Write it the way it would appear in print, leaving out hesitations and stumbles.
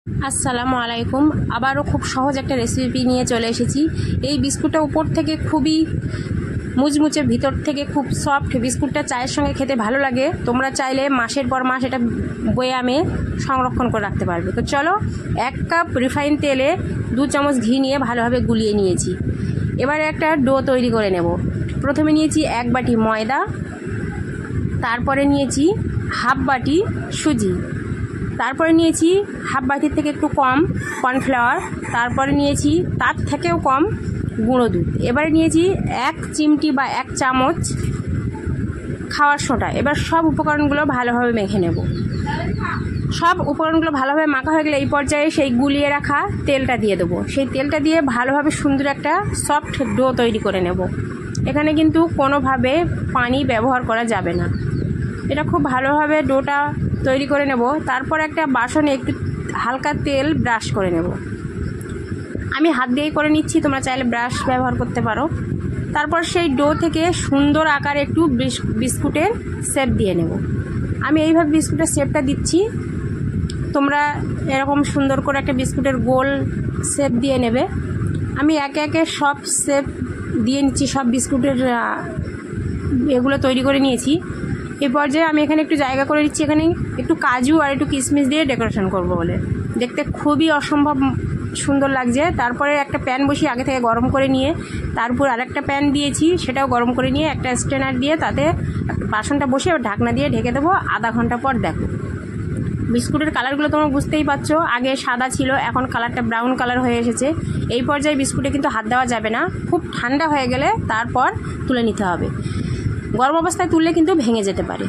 আসসালামু আলাইকুম। আবারও খুব সহজ একটা রেসিপি নিয়ে চলে এসেছি। এই বিস্কুটটা উপর থেকে খুবই মুচমুচে, ভিতর থেকে খুব সফট। বিস্কুটটা চায়ের সঙ্গে খেতে ভালো লাগে। তোমরা চাইলে মাসের পর মাস এটা বয়ামে সংরক্ষণ করে রাখতে পারবে। তো চলো, 1 কাপ রিফাইন তেলে 2 চামচ ঘি নিয়ে ভালোভাবে গুলিয়ে নিয়েছি। এবারে একটা ডো তৈরি করে নেব। প্রথমে নিয়েছি 1 বাটি ময়দা, তারপরে নিয়েছি হাফ বাটি সুজি, তারপরে নিয়েছি হাফ বাটির থেকে একটু কম কর্নফ্লাওয়ার, তারপরে নিয়েছি তার থেকেও কম গুঁড়ো দুধ। এবারে নিয়েছি 1 চিমটি বা 1 চামচ খাওয়ার সোডা। এবার সব উপকরণগুলো ভালোভাবে মেখে নেব। সব উপকরণগুলো ভালোভাবে মাখা হয়ে গেলে এই পর্যায়ে সেই গুলিয়ে রাখা তেলটা দিয়ে দেবো। সেই তেলটা দিয়ে ভালোভাবে সুন্দর একটা সফট ডো তৈরি করে নেব। এখানে কিন্তু কোনোভাবে পানি ব্যবহার করা যাবে না। এটা খুব ভালোভাবে ডোটা তৈরি করে নেব। তারপর একটা বাসনে একটু হালকা তেল ব্রাশ করে নেব। আমি হাত দিয়েই করে নিচ্ছি, তোমরা চাইলে ব্রাশ ব্যবহার করতে পারো। তারপর সেই ডো থেকে সুন্দর আকারে একটু বিস্কুটের শেপ দিয়ে নেব। আমি এইভাবে বিস্কুটের শেপটা দিচ্ছি। তোমরা এরকম সুন্দর করে একটা বিস্কুটের গোল শেপ দিয়ে নেবে। আমি একে একে সব শেপ দিয়ে নিচ্ছি, সব বিস্কুটের এগুলো তৈরি করে নিয়েছি। এই পর্যায়ে আমি এখানে একটু জায়গা করে দিচ্ছি। এখানে একটু কাজু আর একটু কিশমিশ দিয়ে ডেকোরেশন করব বলে, দেখতে খুবই অসম্ভব সুন্দর লাগছে। তারপরে একটা প্যান বসিয়ে আগে থেকে গরম করে নিয়ে তারপর আরেকটা প্যান দিয়েছি, সেটাও গরম করে নিয়ে একটা স্ট্রেনার দিয়ে তাতে বাসনটা বসিয়ে ঢাকনা দিয়ে ঢেকে দেবো। আধা ঘন্টা পর দেখো বিস্কুটের কালারগুলো তোমরা বুঝতেই পারছো। আগে সাদা ছিল, এখন কালারটা ব্রাউন কালার হয়ে এসেছে। এই পর্যায়ে বিস্কুটে কিন্তু হাত দেওয়া যাবে না। খুব ঠান্ডা হয়ে গেলে তারপর তুলে নিতে হবে। গরম অবস্থায় তুললে কিন্তু ভেঙে যেতে পারে।